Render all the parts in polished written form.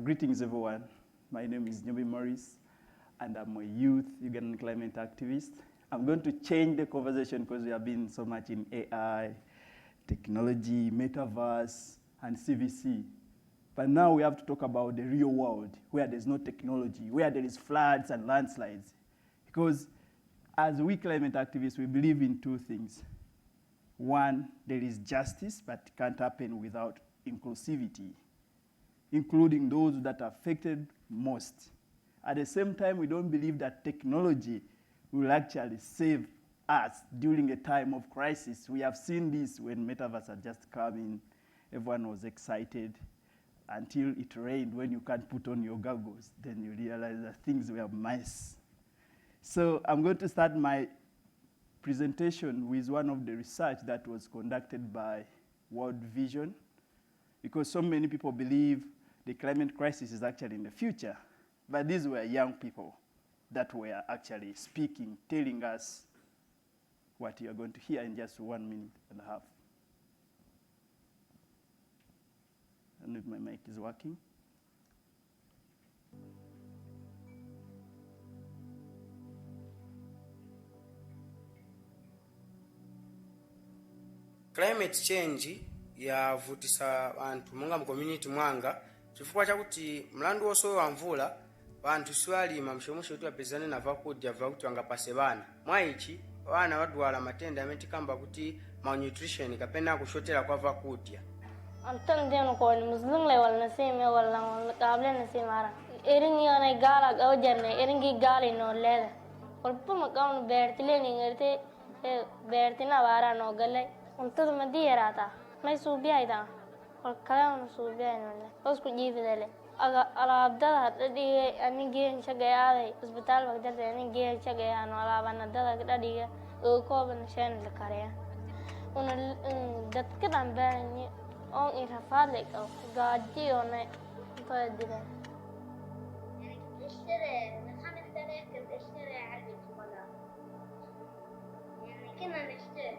Greetings everyone. My name is Nyombi Morris, and I'm a youth Ugandan climate activist. I'm going to change the conversation because we have been so much in AI, technology, metaverse, and CVC. But now we have to talk about the real world, where there's no technology, where there is floods and landslides. Because as we climate activists, we believe in two things. One, there is justice, but it can't happen without inclusivity, including those that are affected most. At the same time, we don't believe that technology will actually save us during a time of crisis. We have seen this when metaverse had just come in. Everyone was excited until it rained. When you can't put on your goggles, then you realize that things were a mess. So I'm going to start my presentation with one of the research that was conducted by World Vision, because so many people believe the climate crisis is actually in the future. But these were young people that were actually speaking, telling us what you are going to hear in just 1 minute and a half. I don't know if my mic is working. Climate change yavutisa bantu munga mu community mwanga chifukwa chakuti mlandu wonse wa mvula bantu siwalima mshomusho wetu apezane na vakudya vakuti wangapase bana mwaichi bana badwala matenda amene tikamba kuti malnutrition kapena kushotera kwa vakudya. Antan deno ko ni muslim le wal nasime wal qable nasimara eringi ana gala gaw janne eringi gali no leda wal puma gawn bertile ni ngerte bertina wara no gale untud madiyarata may suubiayda wal kala suubiay no le osku jiifidele aga alaabdada hadhiye anigeen shaqeeyay isbitaal waqtada anigeen shaqeeyay no alaabana dada dhadiga oo kooban shan la kariya una dadka dambeeyay on irafadle oo gaajiyo ne fadila اشتري من 5000 كنت اشتري علبة شوكولا يعني كنا نشتري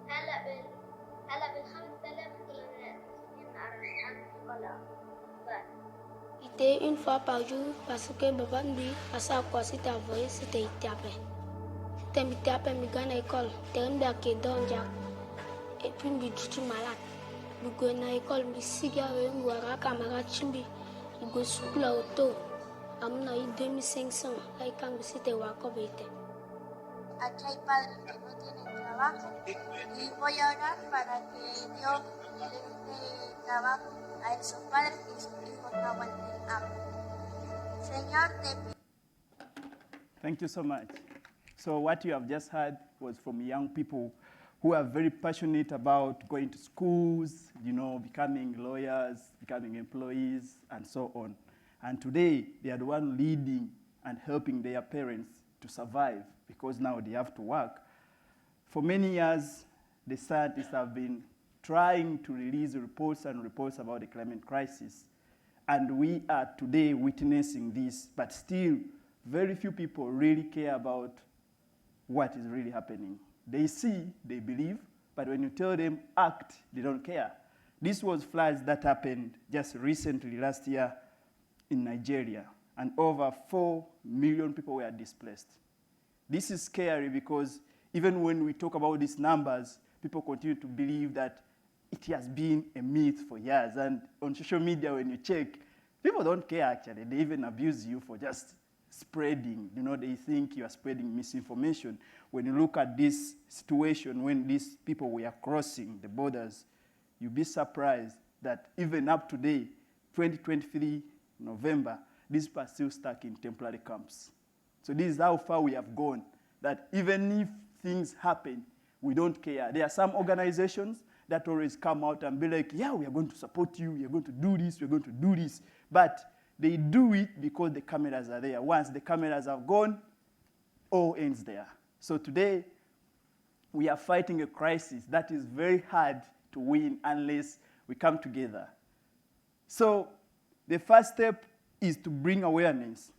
هلا بال 5000 كنا نشتري علبة شوكولا. C'était une fois par jour parce que papa lui, à sa quoi c'était envoyé, c'était tapé. C'était mis tapé, mis à l'école, t'es un qui donne et puis mis du malade. Nous go à l'école, mis cigare, ou à camarade chimbi, nous go sous l'auto. Amna eu 2500, ahí quand c'était wakobete. Aquí hay padres que no tienen trabajo y voy a orar para que Dios le dé trabajo a esos padres y sus hijos no aguanten hambre. Señor, te pido. Thank you so much. So what you have just heard was from young people who are very passionate about going to schools, becoming lawyers, becoming employees, and so on. And today, they are the one leading and helping their parents to survive because now they have to work. For many years, the scientists have been trying to release reports and reports about the climate crisis. And we are today witnessing this, but still, very few people really care about what is really happening. They see, they believe, but when you tell them act, they don't care. This was floods that happened just recently, last year, in Nigeria, and over 4 million people were displaced. This is scary because even when we talk about these numbers, people continue to believe that it has been a myth for years. And on social media, when you check, people don't care actually. They even abuse you for just spreading. They think you are spreading misinformation. When you look at this situation, when these people were crossing the borders, you'll be surprised that even up to today, 2023, November, these people are still stuck in temporary camps. So this is how far we have gone, that even if things happen, we don't care. There are some organizations that always come out and be like, yeah, we are going to support you, we are going to do this, we are going to do this. But they do it because the cameras are there. Once the cameras have gone, all ends there. So today, we are fighting a crisis that is very hard to win unless we come together. So the first step is to bring awareness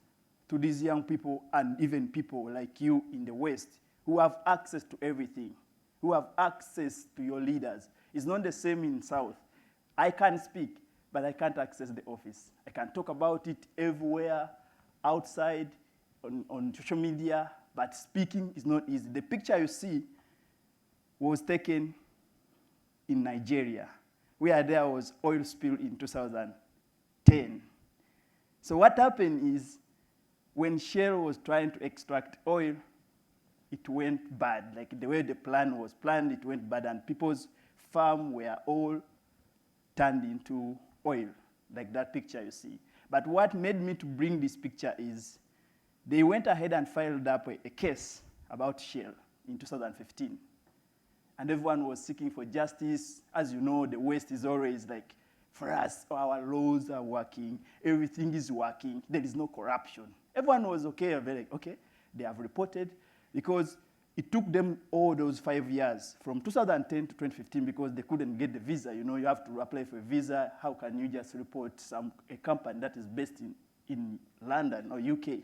to these young people and even people like you in the West who have access to everything, who have access to your leaders. It's not the same in South. I can speak, but I can't access the office. I can talk about it everywhere, outside, on social media, but speaking is not easy. The picture you see was taken in Nigeria, where there was oil spill in 2010. So what happened is, when Shell was trying to extract oil, it went bad. Like the way the plan was planned, it went bad, and people's farms were all turned into oil, like that picture you see. But what made me to bring this picture is, they went ahead and filed up a case about Shell in 2015. And everyone was seeking for justice. As you know, the West is always like, for us, our laws are working, everything is working, there is no corruption. Everyone was okay, very okay, they have reported, because it took them all those 5 years, from 2010 to 2015, because they couldn't get the visa. You know, you have to apply for a visa. How can you just report a company that is based in London or UK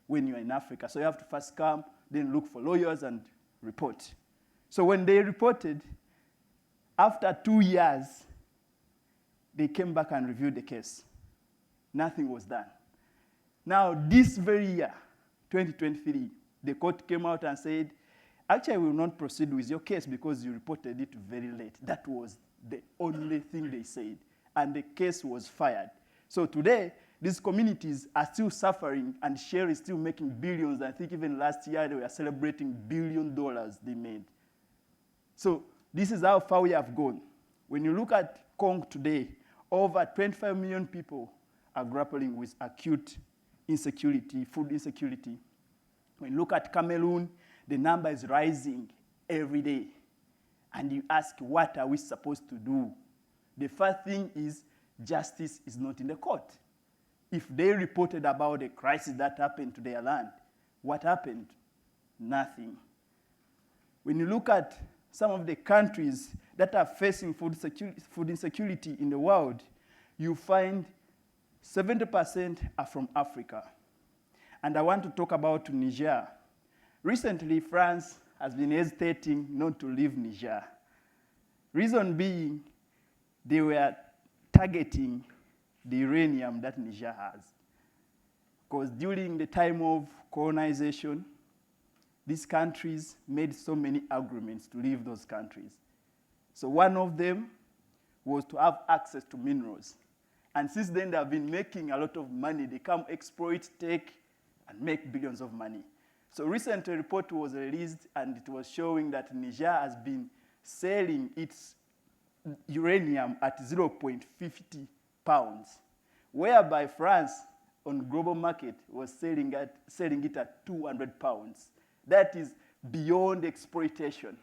when you're in Africa? So you have to first come, then look for lawyers and report. So when they reported, after 2 years, they came back and reviewed the case. Nothing was done. Now, this very year, 2023, the court came out and said, actually, we will not proceed with your case because you reported it very late. That was the only thing they said. And the case was fired. So today, these communities are still suffering, and Shell is still making billions. I think even last year, they were celebrating $1 billion they made. So this is how far we have gone. When you look at Congo today, over 25 million people are grappling with acute insecurity, food insecurity. When you look at Cameroon, the number is rising every day. And you ask, what are we supposed to do? The first thing is, justice is not in the court. If they reported about a crisis that happened to their land, what happened? Nothing. When you look at some of the countries that are facing food insecurity in the world, you find 70% are from Africa. And I want to talk about Niger. Recently, France has been hesitating not to leave Niger. Reason being, they were targeting the uranium that Niger has. Because during the time of colonization, these countries made so many agreements to leave those countries. So one of them was to have access to minerals. And since then, they have been making a lot of money. They come exploit, take, and make billions of money. So recently, a report was released, and it was showing that Niger has been selling its uranium at 0.50 pounds, whereby France, on global market, was selling it at 200 pounds. That is beyond exploitation.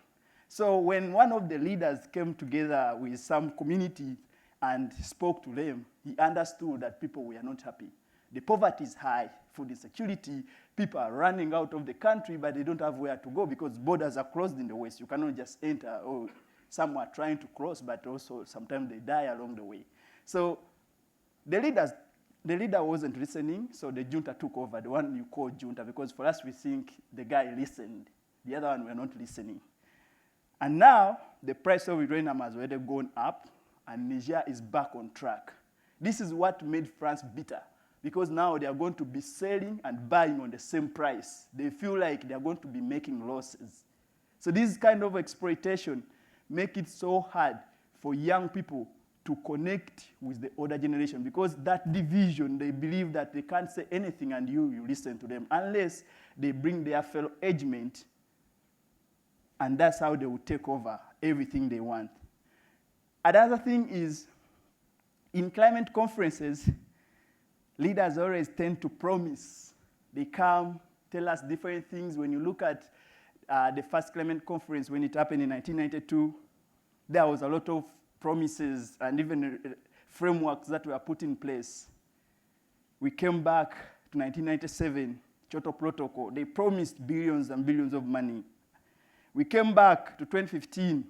So when one of the leaders came together with some community and spoke to them, he understood that people were not happy. The poverty is high, food insecurity, people are running out of the country, but they don't have where to go because borders are closed in the West. You cannot just enter. Oh, some are trying to cross, but also sometimes they die along the way. So the leader wasn't listening, so the junta took over, the one you call junta, because for us we think the guy listened. The other one were not listening. And now the price of uranium has already gone up, and Niger is back on track. This is what made France bitter, because now they are going to be selling and buying on the same price. They feel like they are going to be making losses. So this kind of exploitation make it so hard for young people to connect with the older generation, because that division, they believe that they can't say anything and you listen to them unless they bring their fellow age mate, and that's how they will take over everything they want. Another thing is, in climate conferences, leaders always tend to promise. They come, tell us different things. When you look at the first climate conference, when it happened in 1992, there was a lot of promises and even frameworks that were put in place. We came back to 1997, Kyoto Protocol. They promised billions and billions of money. We came back to 2015,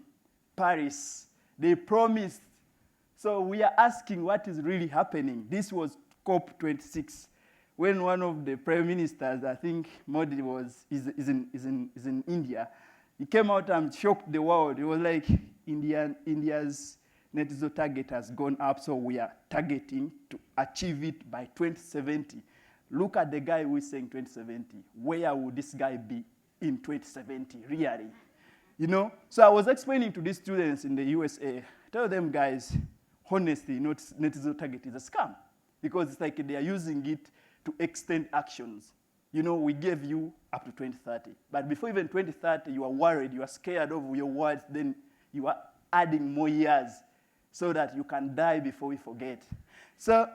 Paris. They promised. So we are asking what is really happening. This was COP26, when one of the prime ministers, I think Modi is in India. He came out and shocked the world. It was like India's net zero target has gone up, so we are targeting to achieve it by 2070. Look at the guy who is saying 2070. Where would this guy be in 2070, really? You know, so I was explaining to these students in the USA, tell them, guys, honestly, net zero target is a scam, because it's like they are using it to extend actions. You know, we gave you up to 2030, but before even 2030, you are worried, you are scared of your words, then you are adding more years so that you can die before we forget. So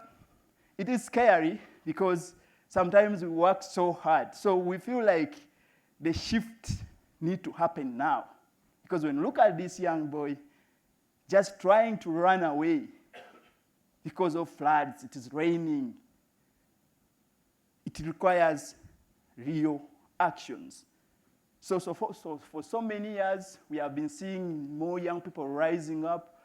it is scary because sometimes we work so hard. So we feel like the shift needs to happen now. Because when you look at this young boy just trying to run away because of floods, it is raining, it requires real actions. So for so many years, we have been seeing more young people rising up,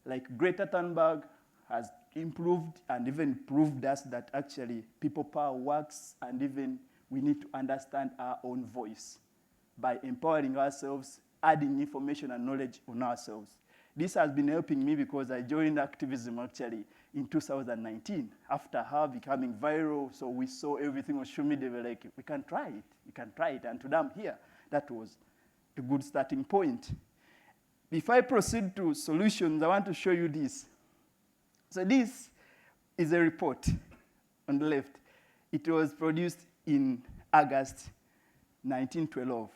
like Greta Thunberg has improved and even proved us that actually people power works, and even we need to understand our own voice by empowering ourselves, adding information and knowledge on ourselves. This has been helping me because I joined activism actually in 2019 after her becoming viral. So we saw everything on social media. We were like, we can try it, we can try it. And today I'm here. That was a good starting point. Before I proceed to solutions, I want to show you this. So this is a report on the left. It was produced in August 1912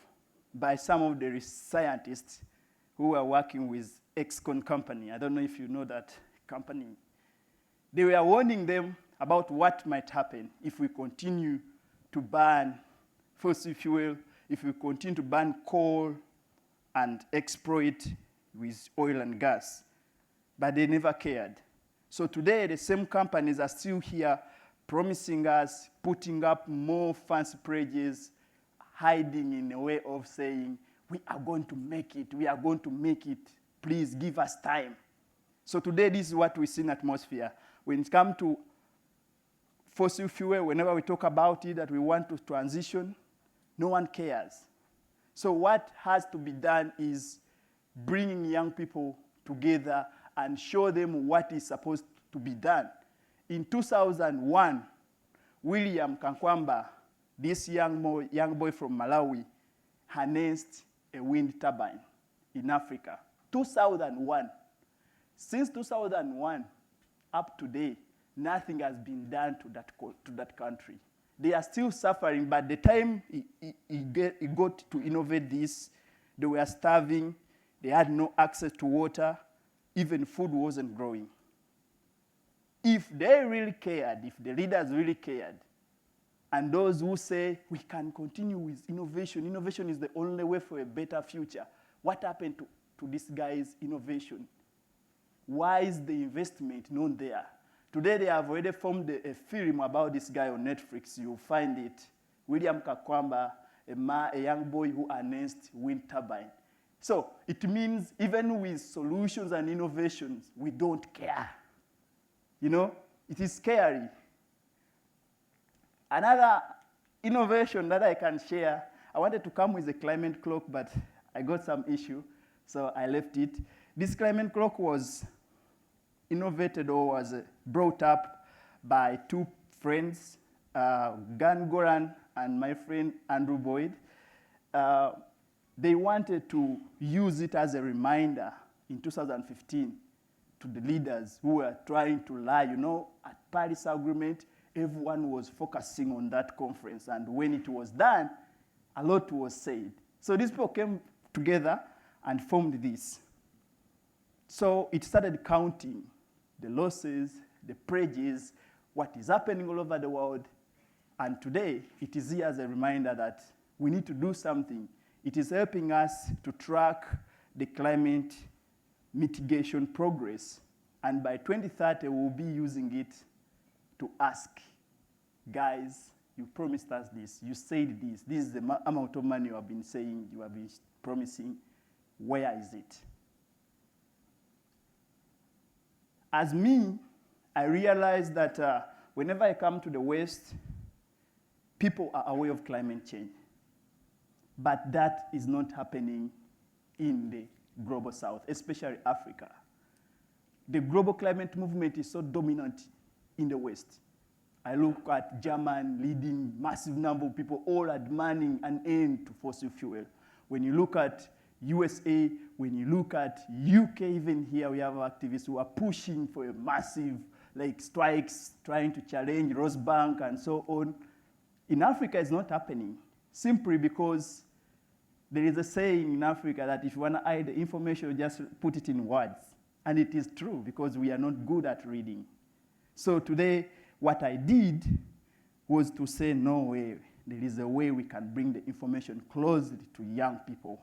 by some of the scientists who were working with Excon company. I don't know if you know that company. They were warning them about what might happen if we continue to burn fossil fuel, if we continue to burn coal and exploit with oil and gas. But they never cared. So today, the same companies are still here promising us, putting up more fancy pledges, hiding in a way of saying, we are going to make it, we are going to make it, please give us time. So today, this is what we see in atmosphere. When it comes to fossil fuel, whenever we talk about it, that we want to transition, no one cares. So what has to be done is bringing young people together and show them what is supposed to be done. In 2001, William Kankwamba, this young boy from Malawi, harnessed a wind turbine in Africa. 2001. Since 2001 up to today, nothing has been done to that country. They are still suffering, but the time he got to innovate this, they were starving, they had no access to water, even food wasn't growing. If they really cared, if the leaders really cared, and those who say we can continue with innovation, innovation is the only way for a better future, what happened to this guy's innovation? Why is the investment not there? Today they have already formed a film about this guy on Netflix. You'll find it. William Kakwamba, a young boy who harnessed wind turbine. So it means even with solutions and innovations, we don't care. You know, it is scary. Another innovation that I can share, I wanted to come with a climate clock, but I got some issue, so I left it. This climate clock was innovated or was brought up by two friends, Gan Goran and my friend Andrew Boyd. They wanted to use it as a reminder in 2015 to the leaders who were trying to lie. You know, at Paris Agreement, everyone was focusing on that conference. And when it was done, a lot was said. So these people came together and formed this. So it started counting the losses, the pledges, what is happening all over the world. And today, it is here as a reminder that we need to do something. It is helping us to track the climate mitigation progress. And by 2030, we'll be using it to ask, guys, you promised us this, you said this is the amount of money you have been saying, you have been promising, where is it? As me, I realized that whenever I come to the West, people are aware of climate change. But that is not happening in the global South, especially Africa. the global climate movement is so dominant in the West. I look at Germany leading massive number of people, all are demanding an end to fossil fuel. When you look at USA, when you look at UK, even here we have activists who are pushing for a massive strikes, trying to challenge Rosebank and so on. In Africa, it's not happening, simply because there is a saying in Africa that if you want to hide the information, just put it in words. And it is true, because we are not good at reading. So today, what I did was to say, no way, there is a way we can bring the information closely to young people.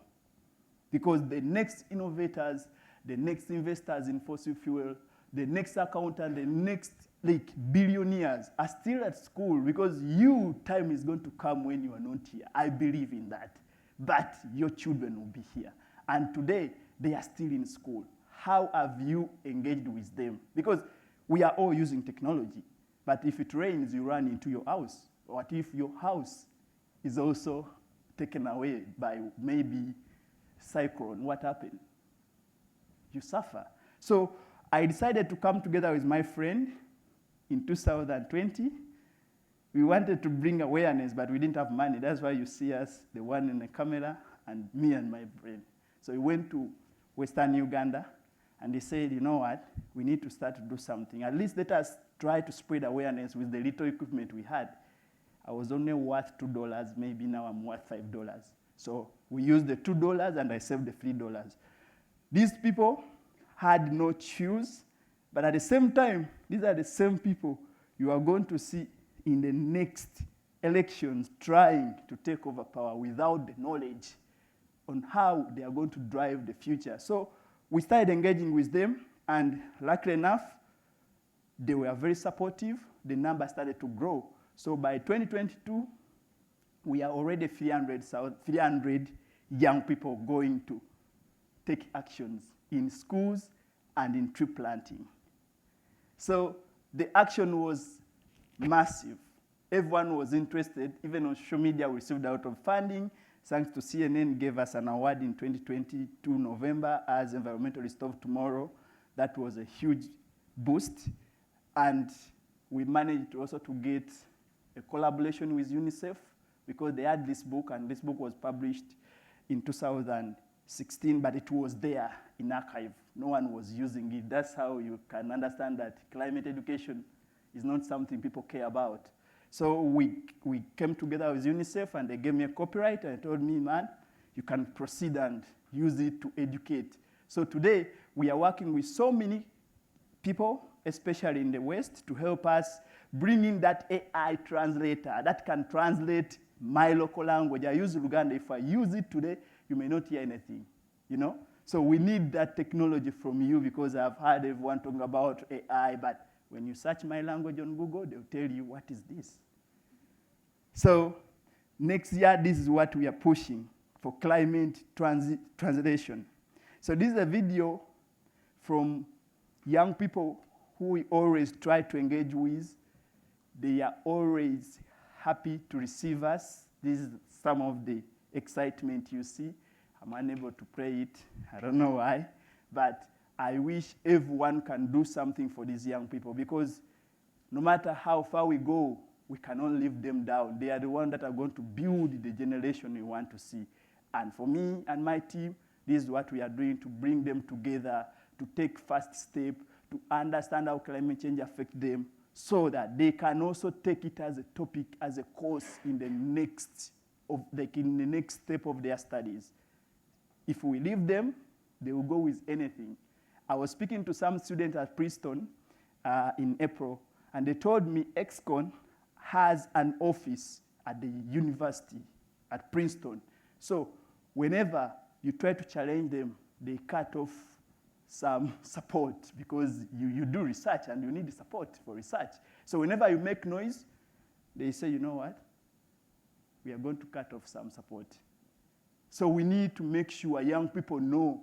Because the next innovators, the next investors in fossil fuel, the next accountant, the next billionaires are still at school, because time is going to come when you are not here. I believe in that. But your children will be here. And today, they are still in school. How have you engaged with them? Because we are all using technology. But if it rains, you run into your house. What if your house is also taken away by maybe cyclone? What happened? You suffer. So I decided to come together with my friend in 2020. We wanted to bring awareness, but we didn't have money. That's why you see us, the one in the camera, and me and my friend. So we went to Western Uganda, and they said, you know what, we need to start to do something. At least let us try to spread awareness with the little equipment we had. I was only worth $2, maybe now I'm worth $5. So we used the $2 and I saved the $3. These people had no shoes, but at the same time, these are the same people you are going to see in the next elections trying to take over power without the knowledge on how they are going to drive the future. So we started engaging with them, and luckily enough, they were very supportive. The number started to grow. So by 2022, we are already 300 young people going to take actions in schools and in tree planting. So the action was massive. Everyone was interested. Even on social media, we received a lot of funding. Thanks to CNN, gave us an award in 2022 November as Environmentalist of Tomorrow. That was a huge boost. And we managed also to get a collaboration with UNICEF, because they had this book, and this book was published in 2016, but it was there in archive. No one was using it. That's how you can understand that climate education is not something people care about. So we came together with UNICEF, and they gave me a copyright, and told me, man, you can proceed and use it to educate. So today, we are working with so many people, especially in the West, to help us bring in that AI translator that can translate my local language. I use Luganda. If I use it today, you may not hear anything, you know? So we need that technology from you, because I've heard everyone talking about AI, but when you search my language on Google, they'll tell you, what is this? So next year, this is what we are pushing for climate translation. So this is a video from young people who we always try to engage with. They are always happy to receive us. This is some of the excitement you see. I'm unable to play it. I don't know why. But I wish everyone can do something for these young people, because no matter how far we go, we cannot leave them down. They are the ones that are going to build the generation we want to see. And for me and my team, this is what we are doing, to bring them together, to take first step, to understand how climate change affects them, so that they can also take it as a topic, as a course in the next step of their studies. If we leave them, they will go with anything. I was speaking to some students at Princeton in April, and they told me ExCon has an office at the university at Princeton. So whenever you try to challenge them, they cut off some support, because you do research and you need the support for research. So whenever you make noise, they say, you know what? We are going to cut off some support. So we need to make sure young people know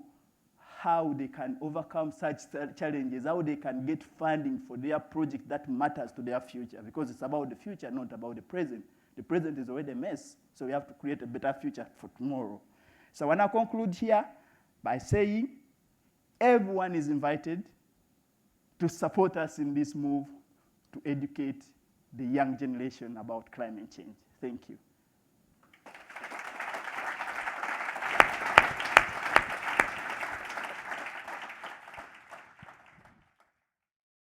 how they can overcome such challenges, how they can get funding for their project that matters to their future, because it's about the future, not about the present. The present is already a mess, so we have to create a better future for tomorrow. So I want to conclude here by saying everyone is invited to support us in this move to educate the young generation about climate change. Thank you.